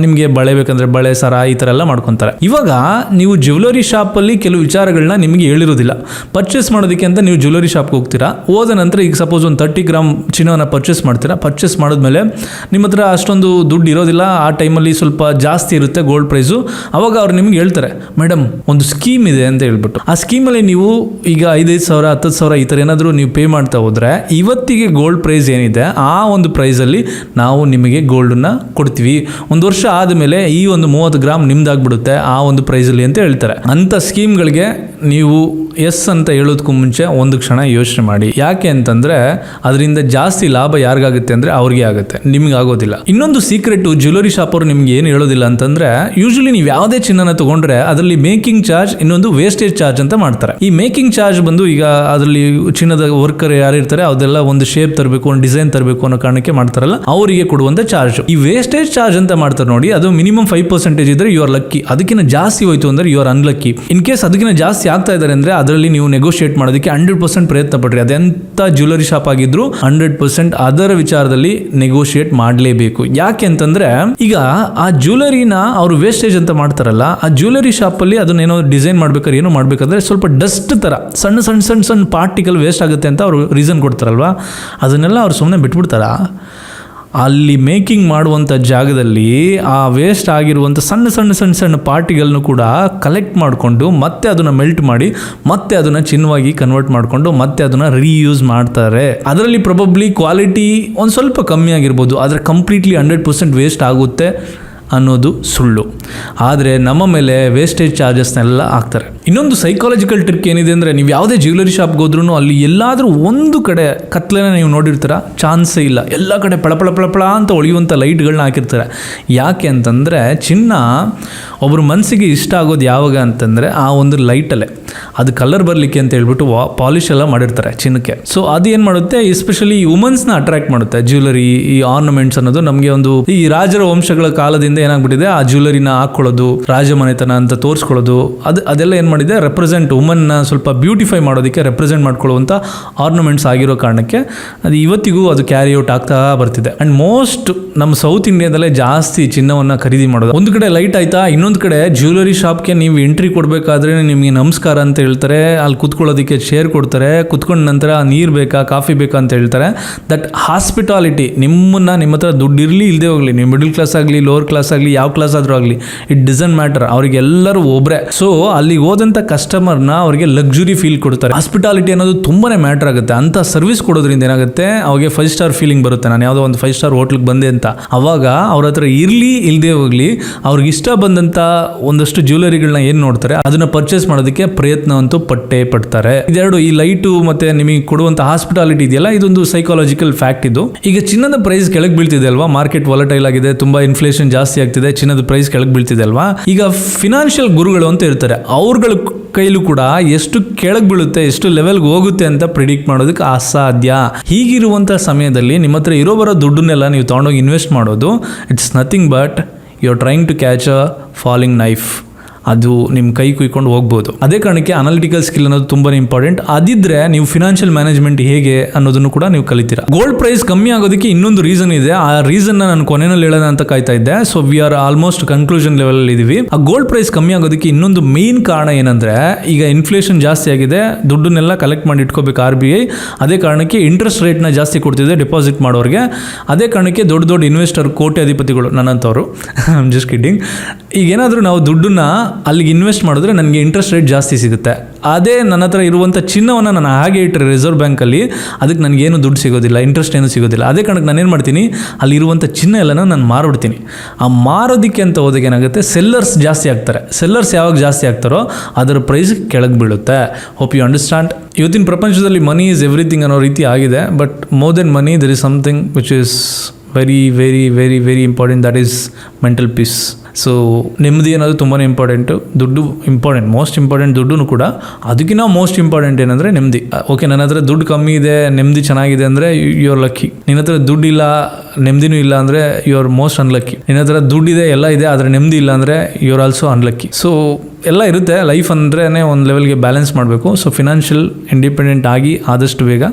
[SPEAKER 1] ನಿಮಗೆ ಬಳೆ ಬೇಕಂದ್ರೆ ಬಳೆ, ಸರ ಈ ಥರ ಎಲ್ಲ ಮಾಡ್ಕೊತಾರೆ. ಇವಾಗ ನೀವು ಜ್ಯುವೆಲರಿ ಶಾಪಲ್ಲಿ ಕೆಲವು ವಿಚಾರಗಳನ್ನ ನಿಮಗೆ ಹೇಳಿರೋದಿಲ್ಲ. ಪರ್ಚೇಸ್ ಮಾಡೋದಕ್ಕೆ ಅಂತ ನೀವು ಜ್ಯುವೆಲರಿ ಶಾಪ್ಗೆ ಹೋಗ್ತೀರಾ, ಹೋದ ನಂತರ ಈಗ ಸಪೋಸ್ ಒಂದು 30 ಗ್ರಾಮ್ ಚಿನ್ನವನ್ನು ಪರ್ಚೇಸ್ ಮಾಡ್ತೀರಾ. ಪರ್ಚೇಸ್ ಮಾಡಿದ್ಮೇಲೆ ನಿಮ್ಮ ಹತ್ರ ಅಷ್ಟೊಂದು ದುಡ್ಡು ಇರೋದಿಲ್ಲ, ಆ ಟೈಮಲ್ಲಿ ಸ್ವಲ್ಪ ಜಾಸ್ತಿ ಇರುತ್ತೆ ಗೋಲ್ಡ್ ಪ್ರೈಸು. ಅವಾಗ ಅವ್ರು ನಿಮ್ಗೆ ಹೇಳ್ತಾರೆ ಮೇಡಮ್ ಒಂದು ಸ್ಕೀಮ್ ಇದೆ ಅಂತ ಹೇಳ್ಬಿಟ್ಟು, ಆ ಸ್ಕೀಮಲ್ಲಿ ನೀವು ಈಗ 5,000 10,000 ಈ ಥರ ಏನಾದರೂ ನೀವು ಪೇ ಮಾಡ್ತಾ ಹೋದರೆ ಇವತ್ತಿಗೆ ಗೋಲ್ಡ್ ಪ್ರೈಸ್ ಏನಿದೆ ಆ ಒಂದು ಪ್ರೈಸಲ್ಲಿ ನಾವು ನಿಮಗೆ ಗೋಲ್ಡನ್ನ ಕೊಡ್ತೀವಿ, ಒಂದು ವರ್ಷ ಆದಮೇಲೆ ಈ ಒಂದು 30 ಗ್ರಾಮ್ ನಿಮ್ದಾಗ್ಬಿಡುತ್ತೆ ಆ ಒಂದು ಪ್ರೈಸಲ್ಲಿ ಅಂತ ಹೇಳ್ತಾರೆ. ಅಂಥ ಸ್ಕೀಮ್ಗಳಿಗೆ ನೀವು ಎಸ್ ಅಂತ ಹೇಳೋದಕ್ಕೂ ಮುಂಚೆ ಒಂದು ಕ್ಷಣ ಯೋಚನೆ ಮಾಡಿ. ಯಾಕೆ ಅಂತಂದರೆ ಅದರಿಂದ ಜಾಸ್ತಿ ಲಾಭ ಯಾರಿಗಾಗುತ್ತೆ ಅಂದರೆ ಅವ್ರಿಗೆ ಆಗುತ್ತೆ, ನಿಮ್ಗೆ ಆಗೋದಿಲ್ಲ. ಇನ್ನೊಂದು ಸೀಕ್ರೆಟು ಜ್ಯುವೆಲರಿ ಶಾಪ್ ಅವರು ನಿಮ್ಗೆ ಏನು ಹೇಳೋದಿಲ್ಲ ಅಂತಂದರೆ, ಯೂಶಲಿ ನೀವು ಯಾವುದೇ ಚಿನ್ನನ ತೊಗೊಂಡ್ರೆ ಅದರಲ್ಲಿ ಮೇಕಿಂಗ್ ಚಾರ್ಜ್, ಇನ್ನೊಂದು ವೇಸ್ಟೇಜ್ ಚಾರ್ಜ್ ಅಂತ ಮಾಡ್ತಾರೆ. ಈ ಮೇಕಿಂಗ್ ಚಾರ್ಜ್ ಬಂದು ಈಗ ಅದರಲ್ಲಿ ಚಿನ್ನದ ವರ್ಕರ್ ಯಾರು ಇರ್ತಾರೆ ಅದೆಲ್ಲ ಒಂದು ಶೇಪ್ ತರಬೇಕು, ಒಂದು ಡಿಸೈನ್ ತರಬೇಕು ಅನ್ನೋ ಕಾರಣಕ್ಕೆ ಮಾಡ್ತಾರಲ್ಲ, ಅವರಿಗೆ ಕೊಡುವಂಥ ಚಾರ್ಜ್. ಈ ವೇಸ್ಟೇಜ್ ಚಾರ್ಜ್ ಅಂತ ಮಾಡ್ತಾರೆ ನೋಡಿ, ಅದು ಮಿನಿಮಮ್ 5% ಇದ್ರೆ ಯು ಆರ್ ಲಕ್ಕಿ. ಅದಕ್ಕಿಂತ ಜಾಸ್ತಿ ಹೋಯ್ತು ಅಂದ್ರೆ you are unlucky. In case ಅದಕ್ಕಿಂತ ಜಾಸ್ತಿ ಆಗ್ತಾ ಇದ್ದಾರೆ ಅಂದ್ರೆ ಅದರಲ್ಲಿ ನೀವು ನೆಗೋಷಿಯೇಟ್ ಮಾಡೋದಕ್ಕೆ 100% ಪ್ರಯತ್ನ ಪಡ್ರಿ. ಅದೆಂತ ಜ್ಯುವೆಲರಿ ಶಾಪ್ ಆಗಿದ್ರು 100% ಅದರ ವಿಚಾರದಲ್ಲಿ ನೆಗೋಷಿಯೇಟ್ ಮಾಡಲೇಬೇಕು. ಯಾಕೆ ಅಂತಂದ್ರೆ ಈಗ ಆ ಜ್ಯುವೆಲರಿನ ಅವರು ವೇಸ್ಟೇಜ್ ಅಂತ ಮಾಡ್ತಾರಲ್ಲ, ಆ ಜ್ಯುವೆಲರಿ ಶಾಪ್ ಅಲ್ಲಿ ಅದನ್ನೇನೋ ಡಿಸೈನ್ ಮಾಡ್ಬೇಕಾದ್ರೆ ಏನೋ ಮಾಡ್ಬೇಕಾದ್ರೆ ಸ್ವಲ್ಪ ಡಸ್ಟ್ ತರ ಸಣ್ಣ ಸಣ್ಣ ಸಣ್ಣ ಸಣ್ಣ ಪಾರ್ಟಿಕಲ್ ವೇಸ್ಟ್ ಆಗುತ್ತೆ ಅಂತ ಅವರು ರೀಸನ್ ಕೊಡ್ತಾರಲ್ವಾ, ಅದನ್ನೆಲ್ಲ ಅವ್ರು ಸುಮ್ಮನೆ ಬಿಟ್ಬಿಡ್ತಾರ. ಅಲ್ಲಿ ಮೇಕಿಂಗ್ ಮಾಡುವಂಥ ಜಾಗದಲ್ಲಿ ಆ ವೇಸ್ಟ್ ಆಗಿರುವಂಥ ಸಣ್ಣ ಸಣ್ಣ ಸಣ್ಣ ಸಣ್ಣ ಪಾರ್ಟಿಗಳನ್ನೂ ಕೂಡ ಕಲೆಕ್ಟ್ ಮಾಡಿಕೊಂಡು ಮತ್ತೆ ಅದನ್ನು ಮೆಲ್ಟ್ ಮಾಡಿ ಮತ್ತೆ ಅದನ್ನು ಚಿನ್ನವಾಗಿ ಕನ್ವರ್ಟ್ ಮಾಡಿಕೊಂಡು ಮತ್ತೆ ಅದನ್ನು ರೀಯೂಸ್ ಮಾಡ್ತಾರೆ. ಅದರಲ್ಲಿ ಪ್ರೊಬಬ್ಲಿ ಕ್ವಾಲಿಟಿ ಒಂದು ಸ್ವಲ್ಪ ಕಮ್ಮಿ ಆಗಿರ್ಬೋದು, ಆದರೆ ಕಂಪ್ಲೀಟ್ಲಿ 100% ವೇಸ್ಟ್ ಆಗುತ್ತೆ ಅನ್ನೋದು ಸುಳ್ಳು. ಆದರೆ ನಮ್ಮ ಮೇಲೆ ವೇಸ್ಟೇಜ್ ಚಾರ್ಜಸ್ನೆಲ್ಲ ಹಾಕ್ತಾರೆ. ಇನ್ನೊಂದು ಸೈಕಾಲಜಿಕಲ್ ಟ್ರಿಕ್ ಏನಿದೆ ಅಂದರೆ, ನೀವು ಯಾವುದೇ ಜ್ಯುವೆಲರಿ ಶಾಪ್ಗೆ ಹೋದ್ರೂ ಅಲ್ಲಿ ಎಲ್ಲಾದರೂ ಒಂದು ಕಡೆ ಕತ್ಲೆನ ನೀವು ನೋಡಿರ್ತೀರ, ಚಾನ್ಸೇ ಇಲ್ಲ. ಎಲ್ಲ ಕಡೆ ಪಳಪಳ ಅಂತ ಒಳೆಯುವಂಥ ಲೈಟ್ಗಳನ್ನ ಹಾಕಿರ್ತಾರೆ. ಯಾಕೆ ಅಂತಂದರೆ ಚಿನ್ನ ಒಬ್ಬರು ಮನಸ್ಸಿಗೆ ಇಷ್ಟ ಆಗೋದು ಯಾವಾಗ ಅಂತಂದರೆ ಆ ಒಂದು ಲೈಟಲ್ಲೇ. ಅದು ಕಲರ್ ಬರಲಿಕ್ಕೆ ಅಂತ ಹೇಳ್ಬಿಟ್ಟು ಪಾಲಿಶ್ ಎಲ್ಲ ಮಾಡಿರ್ತಾರೆ ಚಿನ್ನಕ್ಕೆ. ಸೊ ಅದು ಏನು ಮಾಡುತ್ತೆ, ಎಸ್ಪೆಷಲಿ ವುಮನ್ಸ್ನ ಅಟ್ರಾಕ್ಟ್ ಮಾಡುತ್ತೆ. ಜ್ಯುವೆಲರಿ, ಈ ಆರ್ನಮೆಂಟ್ಸ್ ಅನ್ನೋದು ನಮಗೆ ಒಂದು ಈ ರಾಜರ ವಂಶಗಳ ಕಾಲದಿಂದ ಏನಾಗ್ಬಿಟ್ಟಿದೆ, ಆ ಜ್ಯುವೆಲರಿನ ಹಾಕೊಳ್ಳೋದು, ರಾಜಮನೆತನ ಅಂತ ತೋರಿಸ್ಕೊಳ್ಳೋದು, ಅದೆಲ್ಲ ಏನು ಮಾಡಿದೆ, ರೆಪ್ರೆಸೆಂಟ್ ವುಮನ್ನ ಸ್ವಲ್ಪ ಬ್ಯೂಟಿಫೈ ಮಾಡೋದಕ್ಕೆ ರೆಪ್ರೆಸೆಂಟ್ ಮಾಡ್ಕೊಳ್ಳುವಂಥ ಆರ್ನಮೆಂಟ್ಸ್ ಆಗಿರೋ ಕಾರಣಕ್ಕೆ ಅದು ಇವತ್ತಿಗೂ ಅದು ಕ್ಯಾರಿ ಔಟ್ ಆಗ್ತಾ ಬರ್ತಿದೆ. ಆ್ಯಂಡ್ ಮೋಸ್ಟ್ ನಮ್ಮ ಸೌತ್ ಇಂಡಿಯಾದಲ್ಲೇ ಜಾಸ್ತಿ ಚಿನ್ನವನ್ನು ಖರೀದಿ ಮಾಡೋದು. ಒಂದು ಕಡೆ ಲೈಟ್ ಆಯ್ತಾ, ಇನ್ನೊಂದು ಕಡೆ ಜ್ಯುವೆಲರಿ ಶಾಪ್ಗೆ ನೀವು ಎಂಟ್ರಿ ಕೊಡಬೇಕಾದ್ರೆ ನಿಮಗೆ ನಮಸ್ಕಾರ ಅಂತ ಹೇಳ್ತಾರೆ, ಅಲ್ಲಿ ಕುತ್ಕೊಳ್ಳೋದಕ್ಕೆ ಚೇರ್ ಕೊಡ್ತಾರೆ, ಕುತ್ಕೊಂಡ ನಂತರ ನೀರು ಬೇಕಾ ಕಾಫಿ ಬೇಕಾ ಅಂತ ಹೇಳ್ತಾರೆ. ದಟ್ ಹಾಸ್ಪಿಟಾಲಿಟಿ, ನಿಮ್ಮ ಹತ್ರ ದುಡ್ಡು ಇರಲಿ ಇಲ್ಲದೆ ಹೋಗಲಿ, ನೀವು ಮಿಡಲ್ ಕ್ಲಾಸ್ ಆಗಲಿ ಲೋವರ್ ಕ್ಲಾಸ್ ಆಗಲಿ ಯಾವ ಕ್ಲಾಸ್ ಆದರೂ ಆಗಲಿ, ಇಟ್ ಡಸಂಟ್ ಮ್ಯಾಟರ್, ಅವರಿಗೆಲ್ಲರೂ ಒಬ್ಬರೇ. ಸೊ ಅಲ್ಲಿಗೆ ಹೋದಂಥ ಕಸ್ಟಮರ್ನ ಅವರಿಗೆ ಲಕ್ಸುರಿ ಫೀಲ್ ಕೊಡ್ತಾರೆ. ಹಾಸ್ಪಿಟಾಲಿಟಿ ಅನ್ನೋದು ತುಂಬಾ ಮ್ಯಾಟರ್ ಆಗುತ್ತೆ. ಅಂತ ಸರ್ವಿಸ್ ಕೊಡೋದ್ರಿಂದ ಏನಾಗುತ್ತೆ, ಅವಾಗೆ 5 ಸ್ಟಾರ್ ಫೀಲಿಂಗ್ ಬರುತ್ತೆ. ನಾನು ಯಾವುದೋ ಒಂದು 5 ಸ್ಟಾರ್ ಹೋಟ್ಲಿಗೆ ಬಂದೆ ಅಂತ, ಅವಾಗ ಅವ್ರ ಹತ್ರ ಇರಲಿ ಇಲ್ಲದೆ ಹೋಗಲಿ ಅವ್ರಿಗೆ ಇಷ್ಟ ಬಂದಂಥ ಒಂದಷ್ಟು ಜ್ಯುವೆಲರಿಗಳನ್ನ ಏನು ನೋಡ್ತಾರೆ ಅದನ್ನ ಪರ್ಚೇಸ್ ಮಾಡೋದಕ್ಕೆ ಪ್ರಯತ್ನ ಅಂತೂ ಪಟ್ಟೇ ಪಡ್ತಾರೆ. ಇದೆರಡು, ಈ ಲೈಟು ಮತ್ತೆ ನಿಮಗೆ ಕೊಡುವಂಥ ಹಾಸ್ಪಿಟಾಲಿಟಿ ಇದೆಯಲ್ಲ, ಇದೊಂದು ಸೈಕಾಲಜಿಕಲ್ ಫ್ಯಾಕ್ಟ್ ಇದು. ಈಗ ಚಿನ್ನದ ಪ್ರೈಸ್ ಕೆಳಗೆ ಬೀಳ್ತಿದೆ ಅಲ್ವಾ, ಮಾರ್ಕೆಟ್ ವಾಲಟೈಲ್ ಆಗಿದೆ, ತುಂಬಾ ಇನ್ಫ್ಲೇಷನ್ ಜಾಸ್ತಿ ಆಗ್ತಿದೆ, ಚಿನ್ನದ ಪ್ರೈಸ್ ಕೆಳಗೆ ಬೀಳ್ತಿದೆ ಅಲ್ವಾ. ಈಗ ಫಿನಾನ್ಷಿಯಲ್ ಗುರುಗಳು ಅಂತ ಇರ್ತಾರೆ, ಅವ್ರಗಳ ಕೈಲೂ ಕೂಡ ಎಷ್ಟು ಕೆಳಗೆ ಬೀಳುತ್ತೆ, ಎಷ್ಟು ಲೆವೆಲ್ಗೆ ಹೋಗುತ್ತೆ ಅಂತ ಪ್ರಿಡಿಕ್ಟ್ ಮಾಡೋದಕ್ಕೆ ಅಸಾಧ್ಯ. ಹೀಗಿರುವಂಥ ಸಮಯದಲ್ಲಿ ನಿಮ್ಮ ಹತ್ರ ಇರೋ ಬರೋ ದುಡ್ಡನ್ನೆಲ್ಲ ನೀವು ತೊಗೊಂಡೋಗಿ ಇನ್ವೆಸ್ಟ್ ಮಾಡೋದು, it's nothing but you are trying to catch a falling knife. ಅದು ನಿಮ್ಮ ಕೈ ಕುಯ್ಕೊಂಡು ಹೋಗ್ಬೋದು. ಅದೇ ಕಾರಣಕ್ಕೆ ಅನಾಲಿಟಿಕಲ್ ಸ್ಕಿಲ್ ಅನ್ನೋದು ತುಂಬಾ ಇಂಪಾರ್ಟೆಂಟ್. ಅದಿದ್ರೆ ನೀವು ಫಿನಾನ್ಷಿಯಲ್ ಮ್ಯಾನೇಜ್ಮೆಂಟ್ ಹೇಗೆ ಅನ್ನೋದನ್ನು ಕೂಡ ನೀವು ಕಲಿತೀರಾ. ಗೋಲ್ಡ್ ಪ್ರೈಸ್ ಕಮ್ಮಿ ಆಗೋದಕ್ಕೆ ಇನ್ನೊಂದು ರೀಸನ್ ಇದೆ. ಆ ರೀಸನ್ ನಾನು ಕೊನೆಯಲ್ಲಿ ಹೇಳೋಣ ಅಂತ ಕಾಯ್ತಾ ಇದ್ದೆ. So we are almost conclusion level ಅಲ್ಲಿ ಇದೀವಿ. ಆ ಗೋಲ್ಡ್ ಪ್ರೈಸ್ ಕಮ್ಮಿ ಆಗೋದಕ್ಕೆ ಇನ್ನೊಂದು ಮೇನ್ ಕಾರಣ ಏನಂದ್ರೆ, ಈಗ ಇನ್ಫ್ಲೇಷನ್ ಜಾಸ್ತಿ ಆಗಿದೆ, ದುಡ್ಡನ್ನೆಲ್ಲ ಕಲೆಕ್ಟ್ ಮಾಡಿ ಇಟ್ಕೋಬೇಕು RBI. ಅದೇ ಕಾರಣಕ್ಕೆ ಇಂಟ್ರೆಸ್ಟ್ ರೇಟ್ನ ಜಾಸ್ತಿ ಕೊಡ್ತಿದೆ ಡೆಪಾಸಿಟ್ ಮಾಡೋರಿಗೆ. ಅದೇ ಕಾರಣಕ್ಕೆ ದೊಡ್ಡ ದೊಡ್ಡ ಇನ್ವೆಸ್ಟರ್, ಕೋಟ್ಯಾಧಿಪತಿಗಳು, ನನ್ನಂಥವ್ರು, ಜಸ್ಟ್ ಕಿಡ್ಡಿಂಗ್, ಈಗ ಏನಾದರೂ ನಾವು ದುಡ್ಡನ್ನ ಅಲ್ಲಿಗೆ ಇನ್ವೆಸ್ಟ್ ಮಾಡಿದ್ರೆ ನನಗೆ ಇಂಟ್ರೆಸ್ಟ್ ರೇಟ್ ಜಾಸ್ತಿ ಸಿಗುತ್ತೆ. ಅದೇ ನನ್ನ ಹತ್ರ ಇರುವಂಥ ಚಿನ್ನವನ್ನು ನಾನು ಹಾಗೆ ಇಟ್ಟರೆ ರಿಸರ್ವ್ ಬ್ಯಾಂಕಲ್ಲಿ, ಅದಕ್ಕೆ ನನಗೇನು ದುಡ್ಡು ಸಿಗೋದಿಲ್ಲ, ಇಂಟ್ರೆಸ್ಟ್ ಏನು ಸಿಗೋದಿಲ್ಲ. ಅದೇ ಕಾರಣಕ್ಕೆ ನಾನೇನು ಮಾಡ್ತೀನಿ, ಅಲ್ಲಿರುವಂಥ ಚಿನ್ನ ಎಲ್ಲನ ನಾನು ಮಾರ್ಬಿಡ್ತೀನಿ. ಆ ಮಾರೋದಕ್ಕೆ ಅಂತ ಹೋದಾಗ ಏನಾಗುತ್ತೆ, ಸೆಲ್ಲರ್ಸ್ ಜಾಸ್ತಿ ಆಗ್ತಾರೆ. ಸೆಲ್ಲರ್ಸ್ ಯಾವಾಗ ಜಾಸ್ತಿ ಆಗ್ತಾರೋ ಅದರ ಪ್ರೈಸ್ ಕೆಳಗೆ ಬೀಳುತ್ತೆ. Hope you understand. ಇವತ್ತಿನ ಪ್ರಪಂಚದಲ್ಲಿ ಮನಿ ಈಸ್ ಎವ್ರಿಥಿಂಗ್ ಅನ್ನೋ ರೀತಿ ಆಗಿದೆ. But more than money there is something which is very very very very important, that is mental peace. So ನೆಮ್ಮದಿ ಅನ್ನೋದು ತುಂಬಾ ಇಂಪಾರ್ಟೆಂಟು. ದುಡ್ಡು ಇಂಪಾರ್ಟೆಂಟ್, ಮೋಸ್ಟ್ ಇಂಪಾರ್ಟೆಂಟ್ ದುಡ್ಡು ಕೂಡ. ಅದಕ್ಕಿಂತ ಮೋಸ್ಟ್ ಇಂಪಾರ್ಟೆಂಟ್ ಏನಂದರೆ ನೆಮ್ಮದಿ. ಓಕೆ, ನನ್ನ ಹತ್ರ ದುಡ್ಡು ಕಮ್ಮಿ ಇದೆ, ನೆಮ್ಮದಿ ಚೆನ್ನಾಗಿದೆ ಅಂದರೆ ಯು ಆರ್ ಲಕ್ಕಿ. ನಿನ್ನ ಹತ್ರ ದುಡ್ಡಿಲ್ಲ, ನೆಮ್ಮದಿನೂ ಇಲ್ಲ ಅಂದರೆ ಯು ಆರ್ ಮೋಸ್ಟ್ ಅನ್ಲಕ್ಕಿ. ನಿನ್ನ ಹತ್ರ ದುಡ್ಡಿದೆ, ಎಲ್ಲ ಇದೆ, ಆದರೆ ನೆಮ್ಮದಿ ಇಲ್ಲ ಅಂದರೆ you are also unlucky. So ಎಲ್ಲ ಇರುತ್ತೆ. ಲೈಫ್ ಅಂದ್ರೇ ಒಂದು ಲೆವೆಲ್ಗೆ ಬ್ಯಾಲೆನ್ಸ್ ಮಾಡಬೇಕು. ಸೊ ಫಿನಾನ್ಷಿಯಲ್ ಇಂಡಿಪೆಂಡೆಂಟ್ ಆಗಿ ಆದಷ್ಟು ಬೇಗ,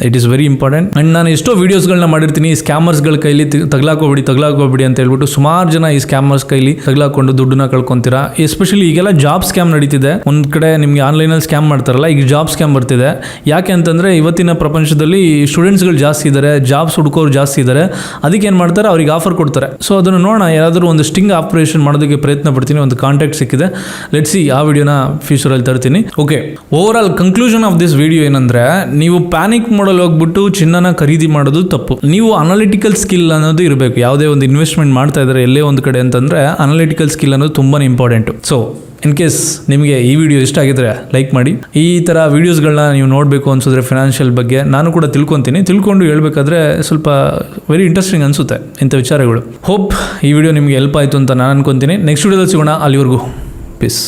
[SPEAKER 1] it is very important. And ನಾನು ಎಷ್ಟೋ ವೀಡಿಯೋಸ್ಗಳನ್ನ ಮಾಡಿರ್ತೀನಿ, ಸ್ಕ್ಯಾಮರ್ಸ್ಗಳ ಕೈಲಿ ತಗ್ಲಾಕೋಬಿಡಿ ಅಂತ ಹೇಳ್ಬಿಟ್ಟು. ಸುಮಾರು ಜನ ಈ ಸ್ಕ್ಯಾಮರ್ಸ್ ಕೈಲಿ ಕೈಲಿ ತಗಲಾಕೊಂಡು ದುಡ್ಡನ್ನ ಕಳ್ಕೊಂತೀರಾ. ಎಸ್ಪೆಷಲಿ ಈಗೆಲ್ಲ ಜಾಬ್ ಸ್ಕ್ಯಾಮ್ ನಡೀತಿದೆ. ಒಂದ್ ಕಡೆ ನಿಮ್ಗೆ ಆನ್ಲೈನಲ್ಲಿ ಸ್ಕ್ಯಾಮ್ ಮಾಡ್ತಾರಲ್ಲ, ಈಗ ಜಾಬ್ ಸ್ಕ್ಯಾಮ್ ಬರ್ತಿದೆ. ಯಾಕೆ ಅಂತಂದ್ರೆ ಇವತ್ತಿನ ಪ್ರಪಂಚದಲ್ಲಿ ಸ್ಟೂಡೆಂಟ್ಸ್ಗಳು ಜಾಸ್ತಿ ಇದ್ದಾರೆ, ಜಾಬ್ಸ್ ಹುಡುಕೋರು ಜಾಸ್ತಿ ಇದ್ದಾರೆ. ಅದಕ್ಕೆ ಏನು ಮಾಡ್ತಾರೆ, ಅವ್ರಿಗೆ ಆಫರ್ ಕೊಡ್ತಾರೆ. ಸೊ ಅದನ್ನು ನೋಡೋಣ, ಯಾರಾದರೂ ಒಂದು ಸ್ಟಿಂಗ್ ಆಪರೇಷನ್ ಮಾಡೋದಕ್ಕೆ ಪ್ರಯತ್ನ ಪಡ್ತೀನಿ. ಒಂದು ಕಾಂಟ್ಯಾಕ್ಟ್ ಸಿಕ್ಕಿದೆ, ಲೆಟ್ಸ್ ಸಿ ಆ ವಿಡಿಯೋನ ಫ್ಯೂಚರಲ್ಲಿ ತರ್ತೀನಿ. Okay, over all conclusion of this video ಏನಂದ್ರೆ, ನೀವು ಪ್ಯಾನಿಕ್ ಮಾಡಲ್ ಹೋಗ್ಬಿಟ್ಟು ಚಿನ್ನನ ಖರೀದಿ ಮಾಡೋದು ತಪ್ಪು. ನೀವು ಅನಾಲಿಟಿಕಲ್ ಸ್ಕಿಲ್ ಅನ್ನೋದು ಇರಬೇಕು. ಯಾವುದೇ ಒಂದು ಇನ್ವೆಸ್ಟ್ಮೆಂಟ್ ಮಾಡ್ತಾ ಇದ್ದಾರೆ ಎಲ್ಲೇ ಒಂದು ಕಡೆ ಅಂತಂದ್ರೆ ಅನಾಲಿಟಿಕಲ್ ಸ್ಕಿಲ್ ಅನ್ನೋದು ತುಂಬಾ ಇಂಪಾರ್ಟೆಂಟ್. ಸೊ ಇನ್ ಕೇಸ್ ನಿಮಗೆ ಈ ವಿಡಿಯೋ ಇಷ್ಟ ಆಗಿದ್ರೆ ಲೈಕ್ ಮಾಡಿ. ಈ ಥರ ವೀಡಿಯೋಸ್ಗಳನ್ನ ನೀವು ನೋಡಬೇಕು ಅನ್ಸಿದ್ರೆ ಫಿನಾನ್ಷಿಯಲ್ ಬಗ್ಗೆ ನಾನು ಕೂಡ ತಿಳ್ಕೊಂಡು ಹೇಳ್ಬೇಕಾದ್ರೆ ಸ್ವಲ್ಪ ವೆರಿ ಇಂಟ್ರೆಸ್ಟಿಂಗ್ ಅನಿಸುತ್ತೆ ಇಂಥ ವಿಚಾರಗಳು. ಹೋಪ್ ಈ ವಿಡಿಯೋ ನಿಮಗೆ ಹೆಲ್ಪ್ ಆಯಿತು ಅಂತ ನಾನು ಅನ್ಕೊತೀನಿ. ನೆಕ್ಸ್ಟ್ ವಿಡಿಯೋದಲ್ಲಿ ಸಿಗೋಣ. ಅಲ್ಲಿವರೆಗೂ ಪೀಸ್.